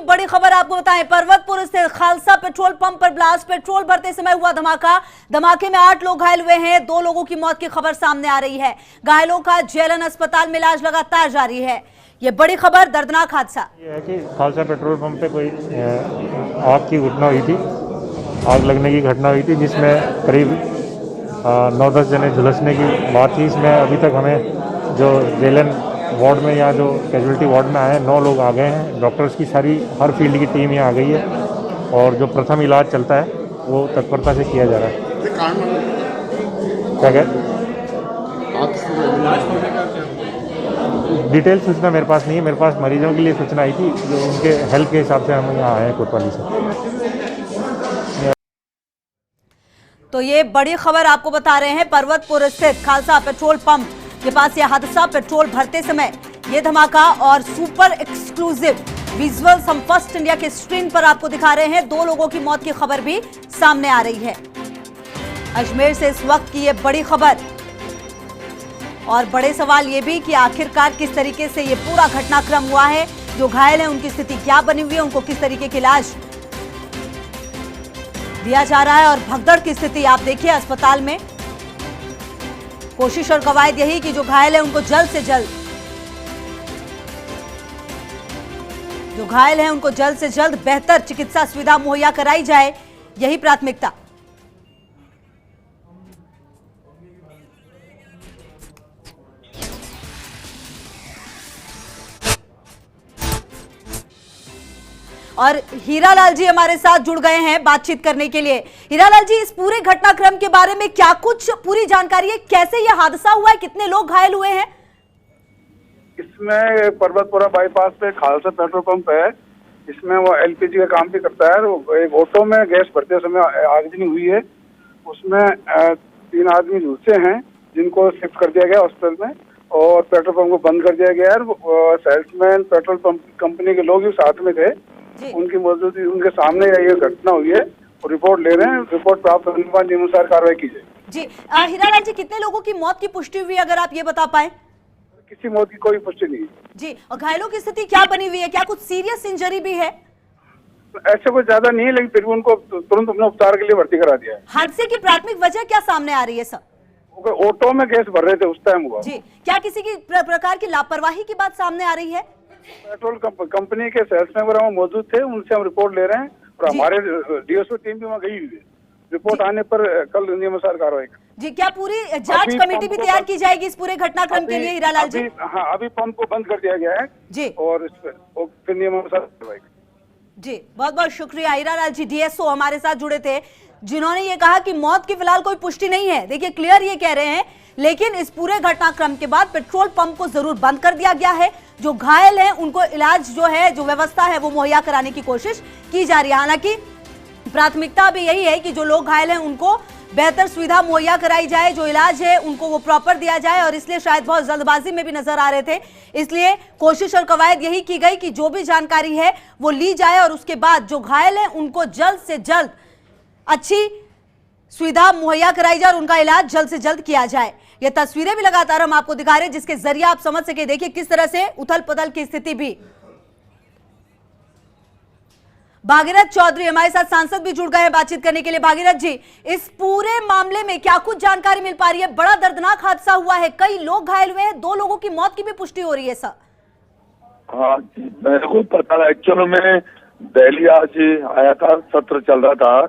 बड़ी खबर आपको बताएं, पर्वतपुर स्थित खालसा पेट्रोल पंप पर ब्लास्ट, पेट्रोल भरते समय हुआ धमाका। धमाके में 8 लोग घायल हुए हैं, 2 लोगों की मौत की खबर सामने आ रही है। घायलों का जेएलएन अस्पताल में इलाज लगातार जारी है। ये बड़ी खबर, दर्दनाक हादसा ये है कि खालसा पेट्रोल पंप पे कोई आग की घटना हुई थी, आग लगने की घटना हुई थी, जिसमें करीब 9-10 जने झुलसने की बात थी। इसमें अभी तक हमें जो जेएलएन वार्ड में या जो कैजुअलिटी वार्ड में आए 9 लोग आ गए हैं। डॉक्टर्स की सारी हर फील्ड की टीम यहाँ आ गई है और जो प्रथम इलाज चलता है वो तत्परता से किया जा रहा है। क्या डिटेल सूचना मेरे पास नहीं है, मेरे पास मरीजों के लिए सूचना आई थी, जो उनके हेल्थ के हिसाब से हम यहाँ आए हैं कोतवाली से। तो ये बड़ी खबर आपको बता रहे हैं, पर्वतपुर स्थित खालसा पेट्रोल पंप के पास यह हादसा, पेट्रोल भरते समय यह धमाका और सुपर एक्सक्लूसिव विजुअल्स हम फर्स्ट इंडिया के स्क्रीन पर आपको दिखा रहे हैं। 2 लोगों की मौत की खबर भी सामने आ रही है। अजमेर से इस वक्त की यह बड़ी खबर और बड़े सवाल ये भी कि आखिरकार किस तरीके से ये पूरा घटनाक्रम हुआ है। जो घायल हैं उनकी स्थिति क्या बनी हुई है, उनको किस तरीके का इलाज दिया जा रहा है और भगदड़ की स्थिति आप देखिए अस्पताल में। कोशिश और कवायद यही कि जो घायल है उनको जल्द से जल्द बेहतर चिकित्सा सुविधा मुहैया कराई जाए, यही प्राथमिकता। और हीरालाल जी हमारे साथ जुड़ गए हैं बातचीत करने के लिए। हीरालाल जी, इस पूरे घटनाक्रम के बारे में क्या कुछ पूरी जानकारी है, कैसे यह हादसा हुआ है, कितने लोग घायल हुए हैं? इसमें पर्वतपुरा बाईपास पे खालसा पेट्रोल पंप है, इसमें वो एलपीजी का काम भी करता है। वो एक ऑटो में गैस भरते समय आगजनी हुई है, उसमें 3 आदमी झुलसे हैं जिनको शिफ्ट कर दिया गया हॉस्पिटल में और पेट्रोल पंप को बंद कर दिया गया है। सेल्समैन पेट्रोल पंप कंपनी के लोग भी साथ में थे, उनकी मौजूदगी, उनके सामने ये घटना हुई है और रिपोर्ट ले रहे हैं। रिपोर्ट प्राप्त होने के बाद नियमानुसार कार्रवाई की जाएगी। जी हीरालाल जी, कितने लोगों की मौत की पुष्टि हुई, अगर आप ये बता पाए? किसी मौत की कोई पुष्टि नहीं जी, और घायलों की स्थिति क्या बनी हुई है, क्या कुछ सीरियस इंजरी भी है? ऐसे कोई ज्यादा नहीं है, लेकिन फिर भी उनको तुरंत अपने उपचार के लिए भर्ती करा दिया है। हादसे की प्राथमिक वजह क्या सामने आ रही है सर? ऑटो में गैस भर रहे थे उस टाइम हुआ। जी, क्या किसी की प्रकार की लापरवाही की बात सामने आ रही है? पेट्रोल कंपनी के सेल्समैन वगैरह मौजूद थे, उनसे हम रिपोर्ट ले रहे हैं और हमारे डीएसओ टीम भी वहाँ गई हुई है। रिपोर्ट आने पर कल नियमानुसार कार्रवाई। जी, क्या पूरी जांच कमेटी भी तैयार की जाएगी इस पूरे घटनाक्रम के लिए हीरालाल जी? हाँ, अभी पंप को बंद कर दिया गया है जी, और इस पर फिर नियमानुसार कार्रवाई। जी, बहुत बहुत शुक्रिया हीरालाल जी, डीएसओ हमारे साथ जुड़े थे, जिन्होंने ये कहा कि मौत की फिलहाल कोई पुष्टि नहीं है। देखिए क्लियर ये कह रहे हैं, लेकिन इस पूरे घटनाक्रम के बाद पेट्रोल पंप को जरूर बंद कर दिया गया है। जो घायल हैं उनको इलाज जो है, जो व्यवस्था है वो मुहैया कराने की कोशिश की जा रही है। हालांकि प्राथमिकता भी यही है कि जो लोग घायल हैं उनको बेहतर सुविधा मुहैया कराई जाए, जो इलाज है उनको वो प्रॉपर दिया जाए, और इसलिए शायद बहुत जल्दबाजी में भी नजर आ रहे थे। इसलिए कोशिश और कवायद यही की गई कि जो भी जानकारी है वो ली जाए और उसके बाद जो घायल हैं उनको जल्द से जल्द अच्छी सुविधा मुहैया कराई जाए और उनका इलाज जल्द से जल्द किया जाए। ये तस्वीरें भी लगातार हम आपको दिखा रहे हैं, जिसके जरिए आप समझ सके। देखिए किस तरह से उथल पुथल की स्थिति भी। भागीरथ चौधरी हमारे साथ सांसद भी जुड़ गए हैं बातचीत करने के लिए। भागीरथ जी, इस पूरे मामले में क्या कुछ जानकारी मिल पा रही है? बड़ा दर्दनाक हादसा हुआ है, कई लोग घायल हुए हैं, 2 लोगों की मौत की भी पुष्टि हो रही है सर। हाँ, मेरे को पता है। एक्चुअली में दिल्ली आज आया था, सत्र चल रहा था आज,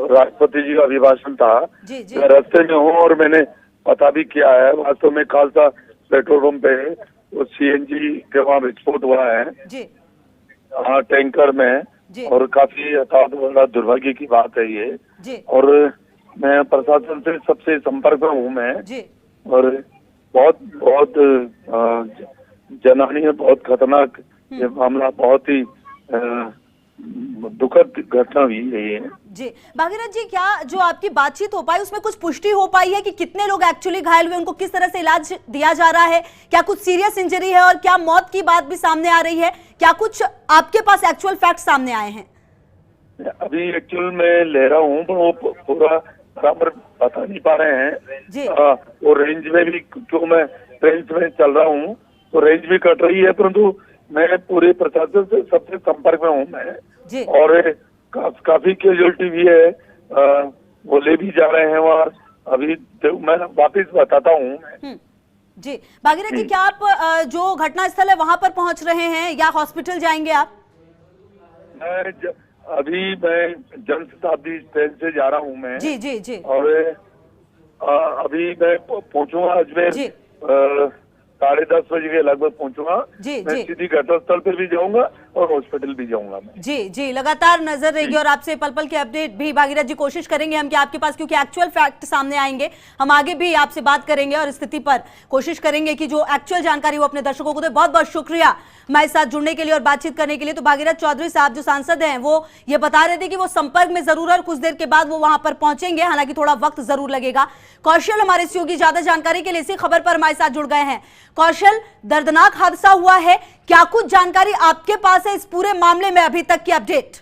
राष्ट्रपति जी का अभिभाषण था। मैं रास्ते में हूँ और मैंने पता भी किया है। वास्तव में खालसा पेट्रोल पंप पे वो सीएनजी के वहाँ विस्फोट हुआ है हाँ, टैंकर में, और काफी बड़ा दुर्भाग्य की बात है ये। और मैं प्रशासन से सबसे संपर्क में हूँ मैं, और बहुत बहुत जनहानि है, बहुत खतरनाक ये मामला, बहुत ही दुखद घटना हुई है ये। जी भागीरथ जी, क्या जो आपकी बातचीत हो पाई उसमें कुछ पुष्टि हो पाई है कि कितने लोग एक्चुअली घायल हुए, उनको किस तरह से इलाज दिया जा रहा है, क्या कुछ सीरियस इंजरी है और क्या मौत की बात भी सामने आ रही है? क्या कुछ आपके पास एक्चुअल फैक्ट सामने आए हैं? अभी एक्चुअल में ले रहा हूँ, पर वो पूरा बराबर बता नहीं पा रहे हैं। वो रेंज में भी, क्यों मैं रेंज में चल रहा हूँ तो रेंज भी कट रही है, परंतु मैं पूरे प्रशासन से सबसे संपर्क में हूँ मैं जी और काफी कैजुअलिटी भी है, वो ले भी जा रहे हैं वहाँ अभी। मैं वापिस बताता हूँ जी भागीरथ जी, क्या आप जो घटना स्थल है वहां पर पहुंच रहे हैं या हॉस्पिटल जाएंगे आप? अभी मैं जन शताब्दी ट्रेन से जा रहा हूँ मैं। जी जी जी। और अभी मैं पहुंचूंगा अजमेर 10:30 बजे के लगभग पहुंचूंगा। जी मैं जी सीधी घटनास्थल पर भी जाऊंगा और हॉस्पिटल भी जाऊंगा मैं। जी जी, लगातार नजर रहेगी और आपसे पल पल की अपडेट भी भागीरथ जी कोशिश करेंगे हम कि आपके पास, क्योंकि एक्चुअल फैक्ट सामने आएंगे, हम आगे भी आपसे बात करेंगे और स्थिति पर कोशिश करेंगे कि जो एक्चुअल जानकारी वो अपने दर्शकों को दे। बहुत बहुत शुक्रिया हमारे साथ जुड़ने के लिए और बातचीत करने के लिए। तो भागीरथ चौधरी साहब जो सांसद हैं वो ये बता रहे थे कि वो संपर्क में जरूर और कुछ देर के बाद वो वहां पर पहुंचेंगे, हालांकि थोड़ा वक्त जरूर लगेगा। कौशल हमारे सहयोगी ज्यादा जानकारी के लिए इसी खबर पर हमारे साथ जुड़ गए हैं। कौशल, दर्दनाक हादसा हुआ है, क्या कुछ जानकारी आपके पास है इस पूरे मामले में अभी तक की अपडेट?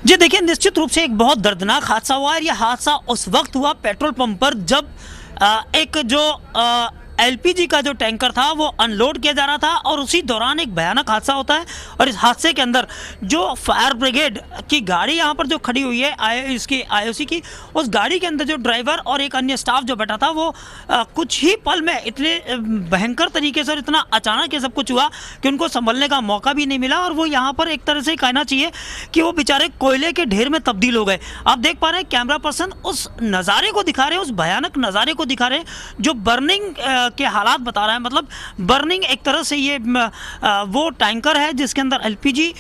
जी देखिए, निश्चित रूप से एक बहुत दर्दनाक हादसा हुआ है। यह हादसा उस वक्त हुआ पेट्रोल पंप पर जब एक जो एलपीजी का जो टैंकर था वो अनलोड किया जा रहा था और उसी दौरान एक भयानक हादसा होता है। और इस हादसे के अंदर जो फायर ब्रिगेड की गाड़ी यहाँ पर जो खड़ी हुई है इसकी आईओसी की, उस गाड़ी के अंदर जो ड्राइवर और एक अन्य स्टाफ जो बैठा था वो कुछ ही पल में इतने भयंकर तरीके से और इतना अचानक ये सब कुछ हुआ कि उनको संभलने का मौका भी नहीं मिला और वो यहाँ पर एक तरह से कहना चाहिए कि वो बेचारे कोयले के ढेर में तब्दील हो गए। आप देख पा रहे हैं, कैमरा पर्सन उस नज़ारे को दिखा रहे हैं, उस भयानक नज़ारे को दिखा रहे हैं जो बर्निंग के हालात बता रहा है। मतलब बर्निंग एक तरह से ये वो टैंकर है जिसके अंदर एलपीजी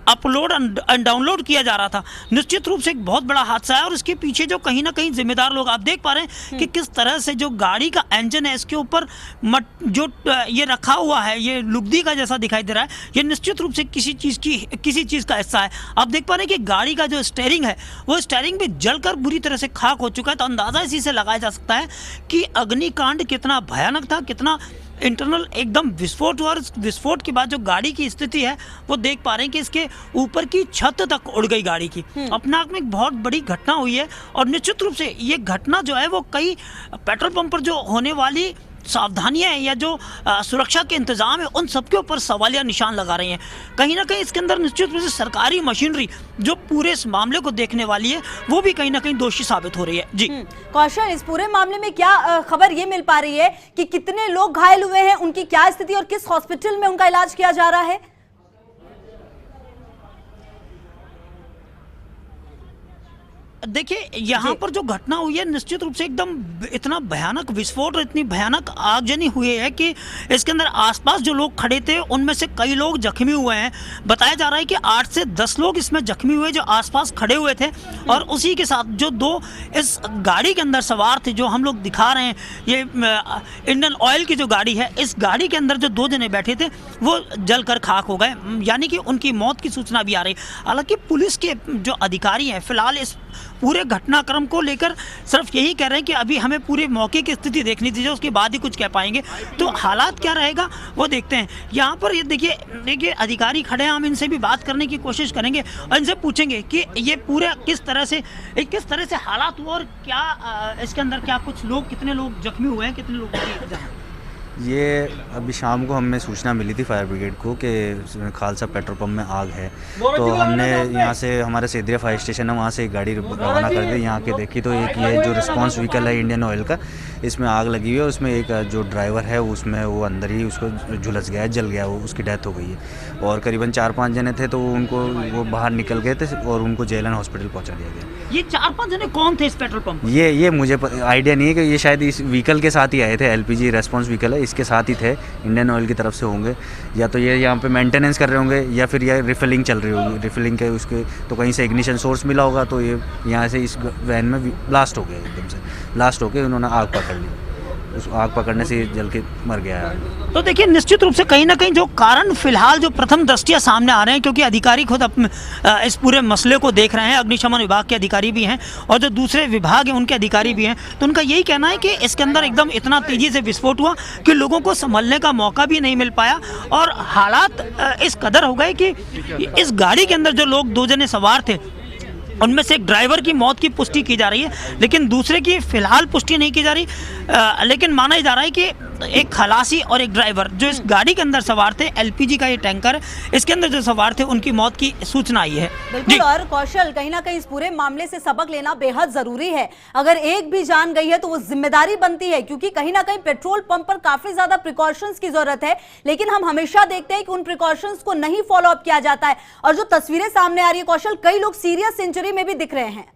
अपलोड एंड डाउनलोड किया जा रहा था। निश्चित रूप से एक बहुत बड़ा हादसा है और इसके पीछे जो कहीं ना कहीं जिम्मेदार लोग, आप देख पा रहे हैं कि किस तरह से जो गाड़ी का इंजन है इसके ऊपर जो ये रखा हुआ है, ये लुगदी का जैसा दिखाई दे रहा है, ये निश्चित रूप से किसी चीज़ का हिस्सा है। आप देख पा रहे हैं कि गाड़ी का जो स्टीयरिंग है वो स्टीयरिंग भी जलकर बुरी तरह से खाक हो चुका है। तो अंदाज़ा इसी से लगाया जा सकता है कि अग्निकांड कितना भयानक था, कितना इंटरनल एकदम विस्फोट हुआ। और विस्फोट के बाद जो गाड़ी की स्थिति है वो देख पा रहे हैं कि इसके ऊपर की छत तक उड़ गई गाड़ी की। अपने आप में एक बहुत बड़ी घटना हुई है और निश्चित रूप से ये घटना जो है वो कई पेट्रोल पंप पर जो होने वाली सावधानियां हैं या जो सुरक्षा के इंतजाम है उन सबके ऊपर सवालिया निशान लगा रही हैं। कहीं ना कहीं इसके अंदर निश्चित रूप से सरकारी मशीनरी जो पूरे इस मामले को देखने वाली है वो भी कहीं ना कहीं दोषी साबित हो रही है। जी कौशल, इस पूरे मामले में क्या खबर ये मिल पा रही है कि कितने लोग घायल हुए हैं, उनकी क्या स्थिति और किस हॉस्पिटल में उनका इलाज किया जा रहा है? देखिए, यहाँ पर जो घटना हुई है निश्चित रूप से एकदम इतना भयानक विस्फोट और इतनी भयानक आगजनी हुई है कि इसके अंदर आसपास जो लोग खड़े थे उनमें से कई लोग जख्मी हुए हैं। बताया जा रहा है कि 8 से 10 लोग इसमें जख्मी हुए जो आसपास खड़े हुए थे और उसी के साथ जो 2 इस गाड़ी के अंदर सवार थे जो हम लोग दिखा रहे हैं, ये इंडियन ऑयल की जो गाड़ी है, इस गाड़ी के अंदर जो 2 जने बैठे थे वो जलकर खाक हो गए, यानी कि उनकी मौत की सूचना भी आ रही। हालांकि पुलिस के जो अधिकारी हैं फिलहाल इस पूरे घटनाक्रम को लेकर सिर्फ यही कह रहे हैं कि अभी हमें पूरे मौके की स्थिति देखनी दीजिए, उसके बाद ही कुछ कह पाएंगे। तो हालात क्या रहेगा वो देखते हैं। यहाँ पर ये देखिए अधिकारी खड़े हैं, हम इनसे भी बात करने की कोशिश करेंगे और इनसे पूछेंगे कि ये पूरे किस तरह से हालात हुआ और क्या इसके अंदर क्या कुछ लोग, कितने लोग जख्मी हुए हैं, कितने लोग। ये अभी शाम को हमें सूचना मिली थी फायर ब्रिगेड को कि खालसा पेट्रोल पंप में आग है, तो हमने यहाँ से हमारे सेद्रिया फायर स्टेशन है वहाँ से एक गाड़ी रवाना कर दी। यहाँ के देखी तो एक ये जो रिस्पांस व्हीकल है इंडियन ऑयल का, इसमें आग लगी हुई है। उसमें एक जो ड्राइवर है उसमें वो अंदर ही उसको झुलस गया, जल गया, वो उसकी डेथ हो गई है। और करीबन 4-5 जने थे तो वो बाहर निकल गए थे और उनको जेलन हॉस्पिटल पहुँचा दिया गया। ये 4-5 जने कौन थे इस पेट्रोल पंप? ये मुझे आइडिया नहीं है कि ये शायद इस व्हीकल के साथ ही आए थे। एलपीजी रेस्पॉन्स व्हीकल है, इसके साथ ही थे, इंडियन ऑयल की तरफ से होंगे, या तो ये यहाँ पे मेंटेनेंस कर रहे होंगे या फिर ये रिफिलिंग चल रही होगी। रिफिलिंग के उसके तो कहीं से इग्निशन सोर्स मिला होगा, तो ये यहाँ से इस वैन में ब्लास्ट हो गया, एकदम से ब्लास्ट होकर उन्होंने आग पकड़ ली। उस आग पकड़ने से जल के मर गया है। तो देखिए, निश्चित रूप से कहीं ना कहीं जो कारण फिलहाल जो प्रथम दृष्टया सामने आ रहे हैं, क्योंकि अधिकारी खुद इस पूरे मसले को देख रहे हैं, अग्निशमन विभाग के अधिकारी भी हैं और जो दूसरे विभाग हैं उनके अधिकारी भी हैं, तो उनका यही कहना है कि इसके अंदर एकदम इतना तेज़ी से विस्फोट हुआ कि लोगों को संभलने का मौका भी नहीं मिल पाया और हालात इस कदर हो गए कि इस गाड़ी के अंदर जो लोग 2 जने सवार थे उनमें से एक ड्राइवर की मौत की पुष्टि की जा रही है, लेकिन दूसरे की फिलहाल पुष्टि नहीं की जा रही। लेकिन माना जा रहा है कि एक खलासी और एक ड्राइवर जो इस गाड़ी के अंदर सवार थे, एलपीजी का ये टैंकर, इसके अंदर जो सवार थे, उनकी मौत की सूचना आई है। बिल्कुल, और कौशल, कहीं ना कहीं इस पूरे मामले से सबक लेना बेहद जरूरी है। अगर एक भी जान गई है तो वो जिम्मेदारी बनती है, क्योंकि कहीं ना कहीं पेट्रोल पंप पर काफी ज्यादा प्रिकॉशंस की जरूरत है, लेकिन हम हमेशा देखते हैं कि उन प्रिकॉशंस को नहीं फॉलो अप किया जाता है। और जो तस्वीरें सामने आ रही है कौशल, कई लोग सीरियस इंजरी में भी दिख रहे हैं।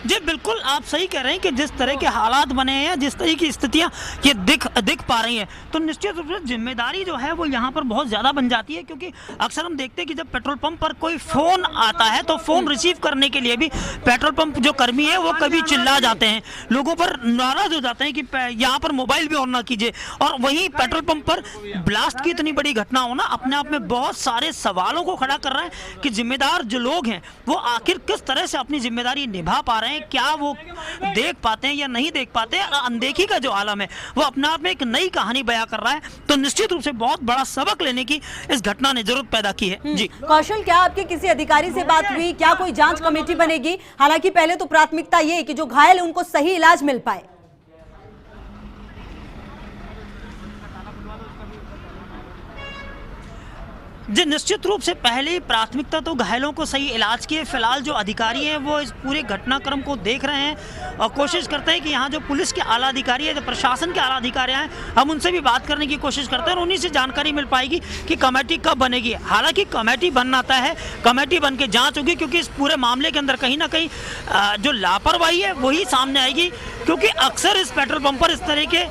जी बिल्कुल, आप सही कह रहे हैं कि जिस तरह के हालात बने हैं, जिस तरह की स्थितियां ये दिख पा रही हैं, तो निश्चित रूप से जिम्मेदारी जो है वो यहाँ पर बहुत ज़्यादा बन जाती है। क्योंकि अक्सर हम देखते हैं कि जब पेट्रोल पंप पर कोई फ़ोन आता है तो फ़ोन रिसीव करने के लिए भी पेट्रोल पंप जो कर्मी है वो कभी चिल्ला जाते हैं, लोगों पर नाराज़ हो जाते हैं कि यहाँ पर मोबाइल भी ऑन ना कीजिए। और वहीं पेट्रोल पंप पर ब्लास्ट की इतनी बड़ी घटना होना अपने आप में बहुत सारे सवालों को खड़ा कर रहा है कि जिम्मेदार जो लोग हैं वो आखिर किस तरह से अपनी जिम्मेदारी निभा पा रहे हैं, क्या वो देख पाते हैं या नहीं देख पाते हैं। अनदेखी का जो आलम है वो अपने आप में एक नई कहानी बयां कर रहा है। तो निश्चित रूप से बहुत बड़ा सबक लेने की इस घटना ने जरूरत पैदा की है। जी कौशल, क्या आपके किसी अधिकारी से बात हुई? क्या कोई जांच कमेटी बनेगी? हालांकि पहले तो प्राथमिकता ये है कि जो घायल है उनको सही इलाज मिल पाए। जी निश्चित रूप से पहली प्राथमिकता तो घायलों को सही इलाज की है। फिलहाल जो अधिकारी हैं वो इस पूरे घटनाक्रम को देख रहे हैं और कोशिश करते हैं कि यहाँ जो पुलिस के आला अधिकारी है, जो प्रशासन के आला अधिकारी हैं, हम उनसे भी बात करने की कोशिश करते हैं और उन्हीं से जानकारी मिल पाएगी कि कमेटी कब बनेगी। हालांकि कमेटी बनना तय है, कमेटी बन के जाँच होगी, क्योंकि इस पूरे मामले के अंदर कहीं ना कहीं जो लापरवाही है वही सामने आएगी। क्योंकि अक्सर इस पेट्रोल पंप पर इस तरह के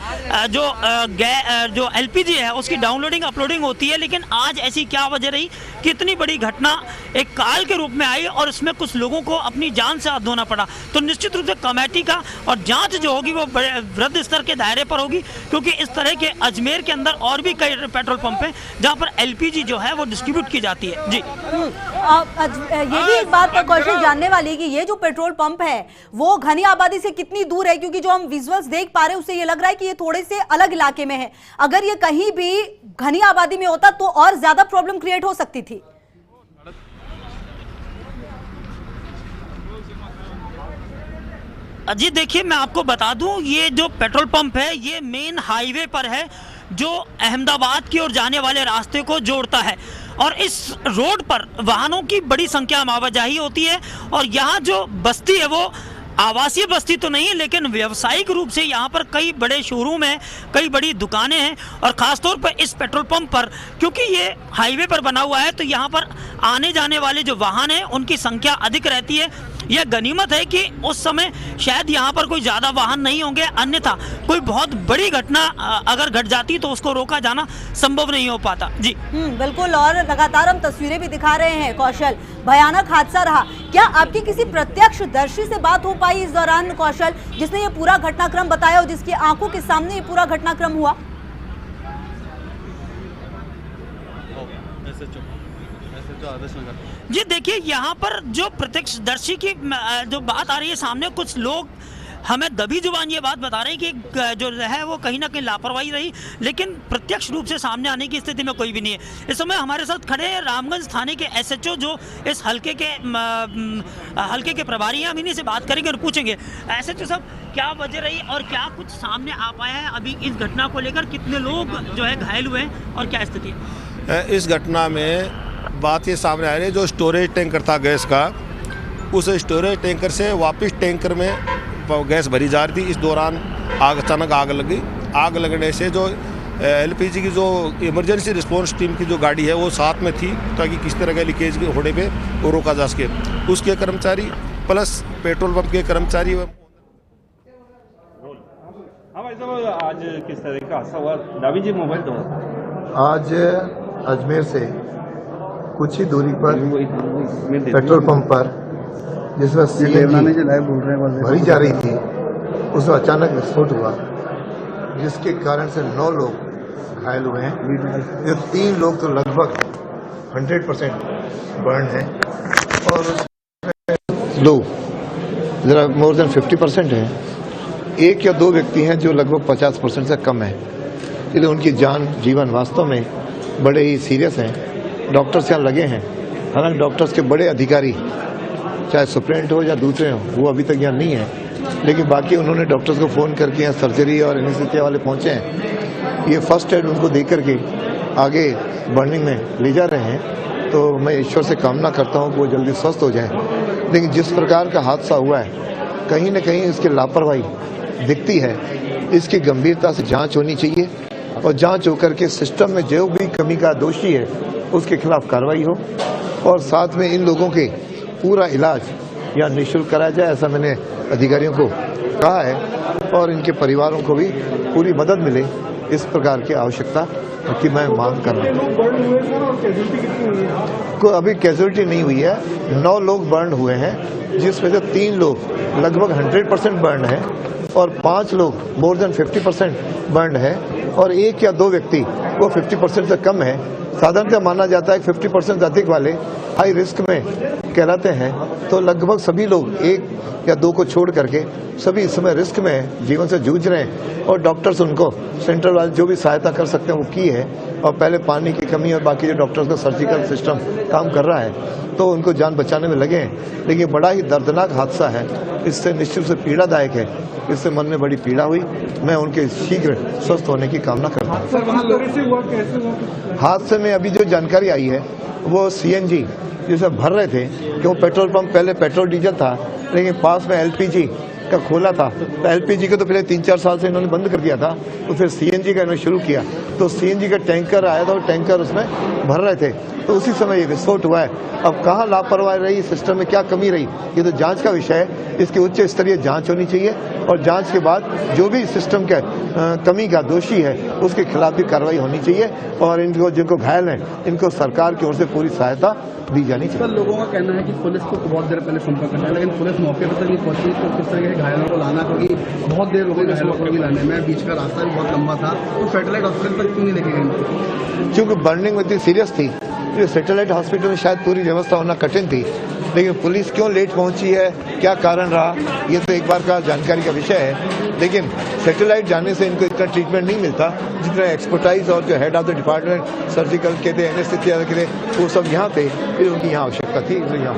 जो एलपीजी है उसकी डाउनलोडिंग अपलोडिंग होती है, लेकिन आज ऐसी क्या वजह रही कि इतनी बड़ी घटना एक काल के रूप में आई और इसमें कुछ लोगों को अपनी जान से हाथ धोना पड़ा। तो निश्चित रूप से कमेटी का और जांच जो होगी वो वृहद स्तर के दायरे पर होगी, क्योंकि इस तरह के अजमेर के अंदर और भी कई पेट्रोल पंप हैं जहां पर एलपीजी जो है वो डिस्ट्रीब्यूट की जाती है। जी ये भी एक बात कौशल जानने वाली है कि ये जो पेट्रोल पंप है वो घनी आबादी से कितनी दूर है, क्योंकि जो हम विजुअल्स देख पा रहे हैं उससे ये लग रहा है कि ये थोड़े से अलग इलाके में है। अगर ये कहीं भी घनी आबादी में होता तो और ज्यादा प्रॉब्लम क्रिएट हो सकती थी। जी देखिए, मैं आपको बता दूं, ये जो पेट्रोल पंप है ये मेन हाईवे पर है जो अहमदाबाद की ओर जाने वाले रास्ते को जोड़ता है और इस रोड पर वाहनों की बड़ी संख्या में आवाजाही होती है। और यहाँ जो बस्ती है वो आवासीय बस्ती तो नहीं है, लेकिन व्यावसायिक रूप से यहाँ पर कई बड़े शोरूम हैं, कई बड़ी दुकानें हैं और ख़ासतौर पर इस पेट्रोल पंप पर क्योंकि ये हाईवे पर बना हुआ है तो यहाँ पर आने जाने वाले जो वाहन हैं उनकी संख्या अधिक रहती है। यह गनीमत है कि उस समय शायद यहाँ पर कोई ज़्यादा वाहन नहीं होंगे, अन्यथा कोई बहुत बड़ी घटना अगर घट जाती तो उसको रोका जाना संभव नहीं हो पाता। जी बिल्कुल, और लगातार हम तस्वीरें भी दिखा रहे हैं कौशल, भयानक हादसा रहा। क्या आपकी किसी प्रत्यक्षदर्शी से बात हो पाई इस दौरान कौशल, जिसने ये पूरा घटनाक्रम बताया और जिसकी आंखों के सामने ये पूरा घटनाक्रम हुआ? जी देखिए, यहाँ पर जो प्रत्यक्षदर्शी की जो बात आ रही है सामने, कुछ लोग हमें दबी जुबान ये बात बता रहे हैं कि जो है वो कहीं ना कहीं लापरवाही रही, लेकिन प्रत्यक्ष रूप से सामने आने की स्थिति में कोई भी नहीं है। इस समय हमारे साथ खड़े हैं रामगंज थाने के एसएचओ जो इस हल्के के प्रभारी हैं। हम इन्हीं से बात करेंगे और पूछेंगे, एसएचओ साहब क्या वजह रही और क्या कुछ सामने आ पाया है अभी इस घटना को लेकर? कितने लोग जो है घायल हुए हैं और क्या स्थिति है? इस घटना में बात ये सामने आ रही है, जो स्टोरेज टैंकर था गैस का, उस स्टोरेज टैंकर से वापस टैंकर में गैस भरी जा रही थी। इस दौरान अचानक आग लग गई। आग लगने से जो एलपीजी की जो इमरजेंसी रिस्पॉन्स टीम की जो गाड़ी है वो साथ में थी ताकि किसी तरह के लीकेज के होने पे वो रोका जा सके। उसके कर्मचारी प्लस पेट्रोल पंप के कर्मचारी आज किस तरह का हादसा हुआ? दावी जी मोबाइल दो। आज अजमेर से कुछ ही दूरी पर पेट्रोल पंप पर जिसमें सीएनजी भरी जा रही थी उसमें अचानक विस्फोट हुआ, जिसके कारण से 9 लोग घायल हुए हैं। ये 3 लोग तो लगभग 100% बर्न हैं और दो जरा मोर देन 50% है। 1 या 2 व्यक्ति हैं जो लगभग 50% से कम है, इसलिए उनकी जान जीवन वास्तव में बड़े ही सीरियस हैं। डॉक्टर्स यहाँ लगे हैं, हालांकि डॉक्टर्स के बड़े अधिकारी चाहे सुप्रेंट हो या दूसरे हो वो अभी तक यहाँ नहीं है, लेकिन बाकी उन्होंने डॉक्टर्स को फ़ोन करके यहाँ सर्जरी और एनेस्थीसिया वाले पहुँचे हैं। ये फर्स्ट एड उनको दे करके आगे बर्निंग में ले जा रहे हैं। तो मैं ईश्वर से कामना करता हूँ कि वो जल्दी स्वस्थ हो जाएं। लेकिन जिस प्रकार का हादसा हुआ है, कहीं न कहीं इसकी लापरवाही दिखती है। इसकी गंभीरता से जांच होनी चाहिए और जांच होकर के सिस्टम में जो भी कमी का दोषी है उसके खिलाफ कार्रवाई हो, और साथ में इन लोगों के पूरा इलाज या निःशुल्क कराया जाए, ऐसा मैंने अधिकारियों को कहा है। और इनके परिवारों को भी पूरी मदद मिले, इस प्रकार की आवश्यकता की मैं मांग कर रहा हूँ। कोई अभी कैजुअलिटी नहीं हुई है। 9 लोग बर्न हुए हैं, जिसमें से 3 लोग लगभग 100% बर्न है और 5 लोग मोर देन 50% बर्न है और 1 या 2 व्यक्ति वो 50% से कम है। साधारणतः माना जाता है कि 50% से अधिक वाले हाई रिस्क में कहलाते हैं। तो लगभग सभी लोग 1 या 2 को छोड़ करके सभी इस समय रिस्क में हैं, जीवन से जूझ रहे हैं और डॉक्टर्स उनको सेंट्रल वाले जो भी सहायता कर सकते हैं वो की है। और पहले पानी की कमी और बाकी जो डॉक्टर्स का सर्जिकल सिस्टम काम कर रहा है तो उनको जान बचाने में लगे हैं। लेकिन बड़ा ही दर्दनाक हादसा है, इससे निश्चित से पीड़ादायक है, इससे मन में बड़ी पीड़ा हुई। मैं उनके शीघ्र स्वस्थ होने की कामना करता हूँ। हादसे में अभी जो जानकारी आई है वो सीएनजी जिसे भर रहे थे कि वो पेट्रोल पंप पहले पेट्रोल डीजल था, लेकिन पास में एलपीजी का खोला था। तो एलपीजी को तो पहले 3-4 साल से इन्होंने बंद कर दिया था, तो फिर सीएनजी का इन्होंने शुरू किया। तो सीएनजी का टैंकर आया था और टैंकर उसमें भर रहे थे, तो उसी समय ये विस्फोट हुआ है। अब कहाँ लापरवाही रही, सिस्टम में क्या कमी रही, ये तो जांच का विषय है। इसकी उच्च स्तरीय जांच होनी चाहिए और जांच के बाद जो भी सिस्टम के कमी का दोषी है उसके खिलाफ भी कार्रवाई होनी चाहिए। और इनको जिनको घायल हैं इनको सरकार की ओर से पूरी सहायता दी जानी चाहिए। लोगों का कहना है कि पुलिस को बहुत देर पहले संपर्क करना है, लेकिन पुलिस मौके पर तक नहीं पहुंची। तो किस तरह के घायलों को लाना, क्योंकि बहुत देर हो गई घायलों को भी लाने में, बीच का रास्ता भी बहुत लंबा था, तो सैटेलाइट हॉस्पिटल तक क्यों नहीं लेके गए? क्योंकि बर्निंग इतनी सीरियस थी, सैटेलाइट हॉस्पिटल में शायद पूरी व्यवस्था होना कठिन थी। लेकिन पुलिस क्यों लेट पहुंची है, क्या कारण रहा, ये तो एक बार का जानकारी का विषय है। लेकिन सैटेलाइट जाने से इनको इतना ट्रीटमेंट नहीं मिलता जितना एक्सपर्टाइज और जो head of the department surgical के थे, एनेस्थीसिया के थे, वो सब यहाँ थे, फिर उनकी यहाँ आवश्यकता थी। यहाँ